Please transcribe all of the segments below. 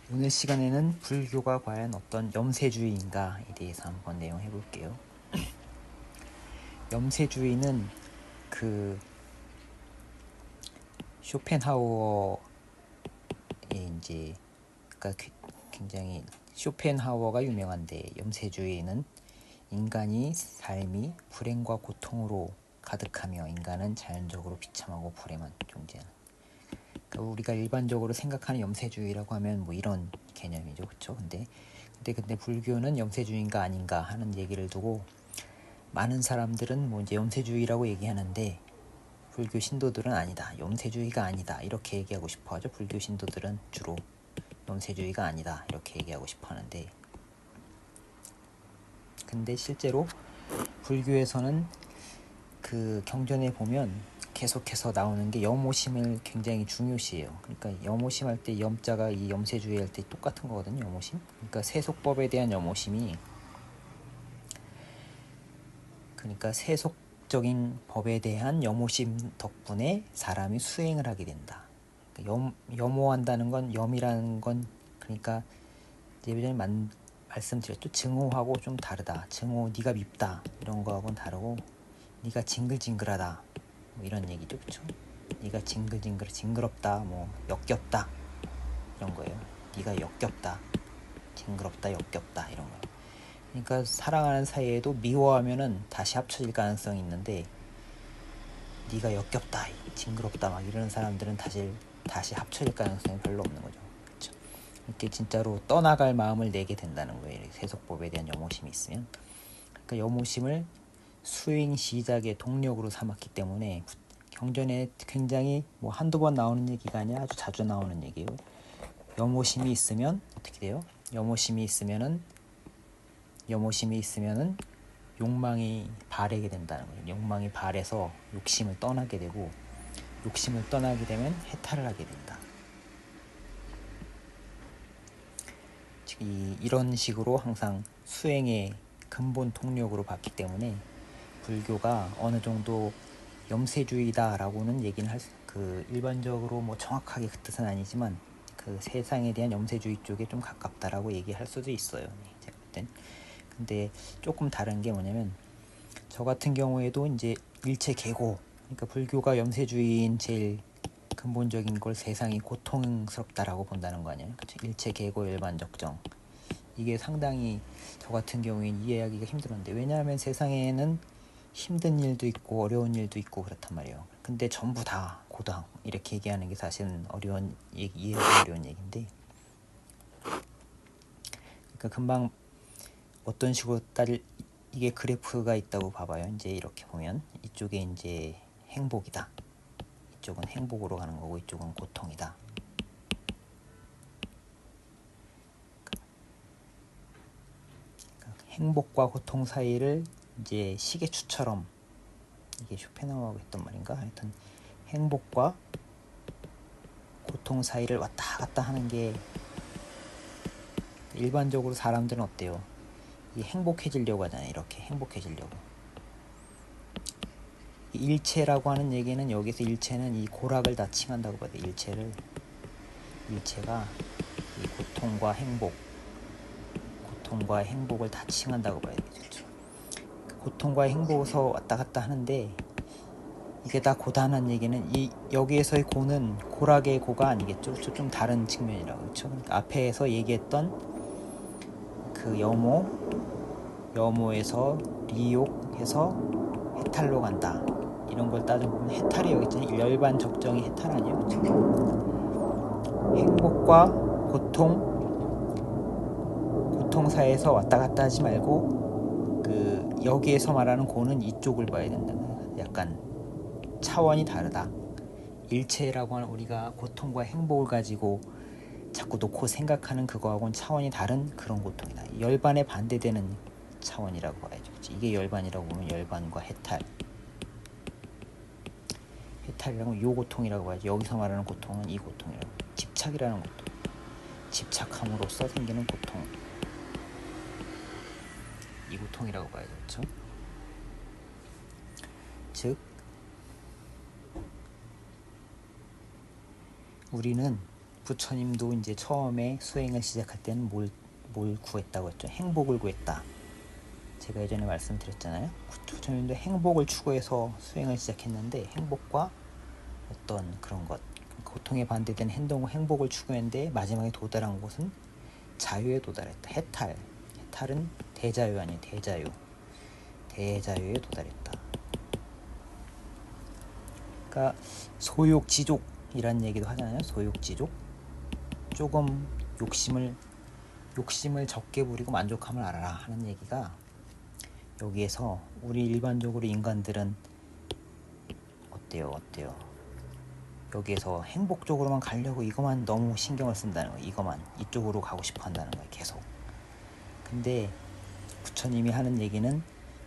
오늘 시간에는 불교가 과연 어떤 염세주의인가에 대해서 한번 내용해 볼게요. 염세주의는 그 쇼펜하우어의 이제 그러니까 굉장히 쇼펜하우어가 유명한데, 염세주의는 인간이 삶이 불행과 고통으로 가득하며 인간은 자연적으로 비참하고 불행한 존재하는, 그러니까 우리가 일반적으로 생각하는 염세주의라고 하면 뭐 이런 개념이죠, 그렇죠? 근데 불교는 염세주의인가 아닌가 하는 얘기를 두고 많은 사람들은 뭐 이제 염세주의라고 얘기하는데, 불교 신도들은 아니다, 염세주의가 아니다 이렇게 얘기하고 싶어하죠. 불교 신도들은 주로 염세주의가 아니다 이렇게 얘기하고 싶어하는데, 근데 실제로 불교에서는 그 경전에 보면 계속해서 나오는 게 염오심을 굉장히 중요시해요. 그러니까 염오심 할 때 염자가 이 염세주의 할 때 똑같은 거거든요. 염오심. 그러니까 세속법에 대한 염오심이, 그러니까 세속적인 법에 대한 염오심 덕분에 사람이 수행을 하게 된다. 그러니까 염오한다는 건, 염이라는 건 그러니까 예전에 말씀드렸죠. 증오하고 좀 다르다. 증오, 네가 밉다 이런 거하고는 다르고, 네가 징글징글하다 뭐 이런 얘기죠, 그렇죠? 네가 징그럽다, 뭐 역겹다 이런 거예요. 네가 역겹다, 징그럽다, 역겹다 이런 거예요. 그러니까 사랑하는 사이에도 미워하면은 다시 합쳐질 가능성이 있는데, 네가 역겹다, 징그럽다 막 이러는 사람들은 다시 합쳐질 가능성이 별로 없는 거죠, 그렇죠? 이렇게 진짜로 떠나갈 마음을 내게 된다는 거예요. 세속법에 대한 염오심이 있으면. 그러니까 염오심을 수행 시작의 동력으로 삼았기 때문에 경전에 굉장히 뭐 한두 번 나오는 얘기가 아니라 아주 자주 나오는 얘기예요. 염오심이 있으면 어떻게 돼요? 염오심이 있으면은 욕망이 바래게 된다는 거예요. 욕망이 발해서 욕심을 떠나게 되고, 욕심을 떠나게 되면 해탈을 하게 된다. 이런 식으로 항상 수행의 근본 동력으로 봤기 때문에 불교가 어느 정도 염세주의다라고는 얘기는 일반적으로 뭐 정확하게 그 뜻은 아니지만 그 세상에 대한 염세주의 쪽에 좀 가깝다라고 얘기할 수도 있어요, 제가 볼 땐. 근데 조금 다른 게 뭐냐면, 저 같은 경우에도 이제 일체 계고, 그러니까 불교가 염세주의인 제일 근본적인 걸 세상이 고통스럽다라고 본다는 거 아니에요. 그렇죠? 일체 계고 일반적정, 이게 상당히 저 같은 경우에는 이해하기가 힘들었는데, 왜냐하면 세상에는 힘든 일도 있고 어려운 일도 있고 그렇단 말이에요. 근데 전부 다 고당 이렇게 얘기하는 게 사실은 이해하기 어려운 얘기인데, 그러니까 금방 어떤 식으로 이게 그래프가 있다고 봐봐요. 이제 이렇게 보면 이쪽에 이제 행복이다, 이쪽은 행복으로 가는 거고, 이쪽은 고통이다. 그러니까 행복과 고통 사이를 이제 시계추처럼, 이게 쇼펜하우어가 했던 말인가, 하여튼 행복과 고통 사이를 왔다 갔다 하는 게, 일반적으로 사람들은 어때요? 이 행복해지려고 하잖아요. 이렇게 행복해지려고. 일체라고 하는 얘기는, 여기서 일체는 이 고락을 다 칭한다고 봐야 돼. 일체가 이 고통과 행복을 다 칭한다고 봐야 되겠죠. 고통과 행복에서 왔다 갔다 하는데, 이게 다 고단한 얘기는, 여기에서의 고는 고락의 고가 아니겠죠. 좀 다른 측면이라고, 그렇죠? 그러니까 앞에서 얘기했던 그 염오에서 리욕해서 해탈로 간다, 이런 걸 따져보면 해탈이 여기 있잖아요. 열반 적정이 해탈 아니에요, 그렇죠? 행복과 고통 사이에서 왔다 갔다 하지 말고, 여기에서 말하는 고는 이쪽을 봐야 된다. 약간 차원이 다르다. 일체라고 하는, 우리가 고통과 행복을 가지고 자꾸 놓고 생각하는 그거하고는 차원이 다른 그런 고통이다. 열반에 반대되는 차원이라고 봐야죠. 이게 열반이라고 보면 열반과 해탈이라고 요 고통이라고 봐야죠. 여기서 말하는 고통은 이 고통이라고, 집착이라는 고통, 집착함으로써 생기는 고통, 이 고통이라고 봐야죠, 그렇죠? 즉 우리는 부처님도 이제 처음에 수행을 시작할 때는 뭘 구했다고 했죠? 행복을 구했다. 제가 예전에 말씀드렸잖아요. 부처님도 행복을 추구해서 수행을 시작했는데, 행복과 어떤 그런 것, 고통에 반대되는 행복을 추구했는데 마지막에 도달한 곳은 자유에 도달했다. 해탈은 대자유 아니에요. 대자유에 도달했다. 그러니까 소욕지족이라는 얘기도 하잖아요. 소욕지족. 조금 욕심을 적게 부리고 만족함을 알아라 하는 얘기가, 여기에서 우리 일반적으로 인간들은 어때요? 여기에서 행복 쪽으로만 가려고 이것만 너무 신경을 쓴다는 거예요. 이쪽으로 가고 싶어 한다는 거예요. 계속. 근데 부처님이 하는 얘기는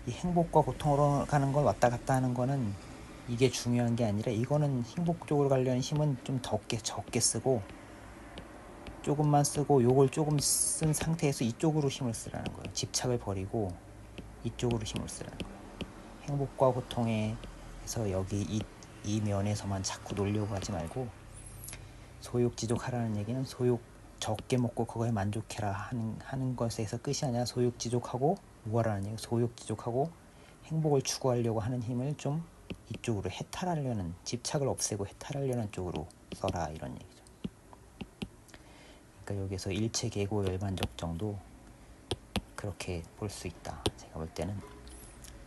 이 행복과 고통으로 가는 걸 왔다 갔다 하는 거는 이게 중요한 게 아니라, 이거는 행복 쪽으로 가려는 힘은 좀 적게 쓰고, 조금만 쓰고 요걸 조금 쓴 상태에서 이쪽으로 힘을 쓰라는 거예요. 집착을 버리고 이쪽으로 힘을 쓰라는 거예요. 행복과 고통에서 여기 이 면에서만 자꾸 놀려고 하지 말고, 소욕지족하라는 얘기는 소욕 적게 먹고 그거에 만족해라 하는 것에서 끝이 아니라, 소욕지족하고 뭐하라는 얘기예요? 소욕지족하고 행복을 추구하려고 하는 힘을 좀 이쪽으로 해탈하려는, 집착을 없애고 해탈하려는 쪽으로 써라, 이런 얘기죠. 그러니까 여기서 일체계고 열반적 정도, 그렇게 볼 수 있다. 제가 볼 때는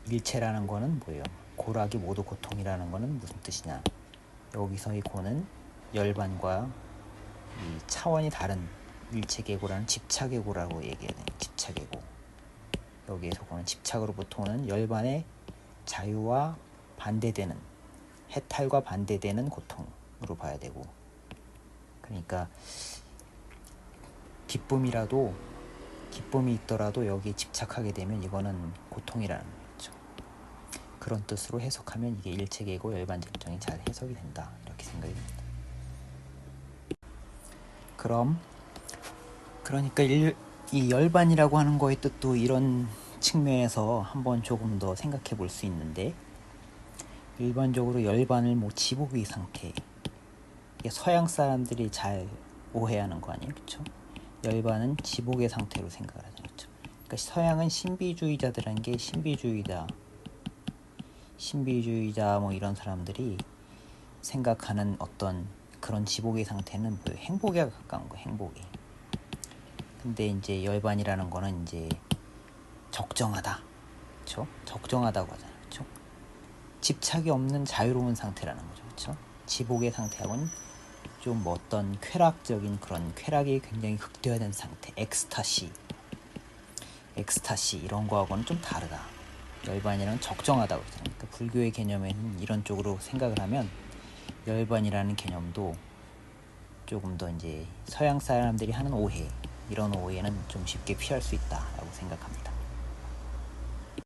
일체라는 거는 뭐예요? 고락이 모두 고통이라는 거는 무슨 뜻이냐? 여기서 이 고는 열반과 이 차원이 다른 일체계고라는 집착계고라고 얘기해야 돼요. 집착계고. 여기에서 고는 집착으로부터 오는 열반의 자유와 반대되는, 해탈과 반대되는 고통으로 봐야 되고, 그러니까 기쁨이 있더라도 여기에 집착하게 되면 이거는 고통이라는 거죠. 그런 뜻으로 해석하면 이게 일체계고 열반적정이 잘 해석이 된다, 이렇게 생각이 듭니다. 그러니까 이 열반이라고 하는 거의 뜻도 이런 측면에서 한번 조금 더 생각해 볼 수 있는데, 일반적으로 열반을 지복의 상태, 이게 서양 사람들이 잘 오해하는 거 아니에요, 그렇죠? 열반은 지복의 상태로 생각을 하죠, 그렇죠? 그러니까 서양은 신비주의자들한 게, 신비주의자 뭐 이런 사람들이 생각하는 어떤 그런 지복의 상태는 뭐예요? 행복에 가까운 거예요, 행복이. 근데 이제 열반이라는 거는 이제 적정하다, 그렇죠? 적정하다고 하잖아요, 그렇죠? 집착이 없는 자유로운 상태라는 거죠, 그렇죠? 지복의 상태하고는 좀 어떤 쾌락적인, 그런 쾌락이 굉장히 극대화된 상태, 엑스타시 이런 거하고는 좀 다르다. 열반이란 적정하다고 그러잖아요. 그러니까 불교의 개념에는 이런 쪽으로 생각을 하면 열반이라는 개념도 조금 더 이제 서양 사람들이 하는 오해, 이런 오해는 좀 쉽게 피할 수 있다라고 생각합니다.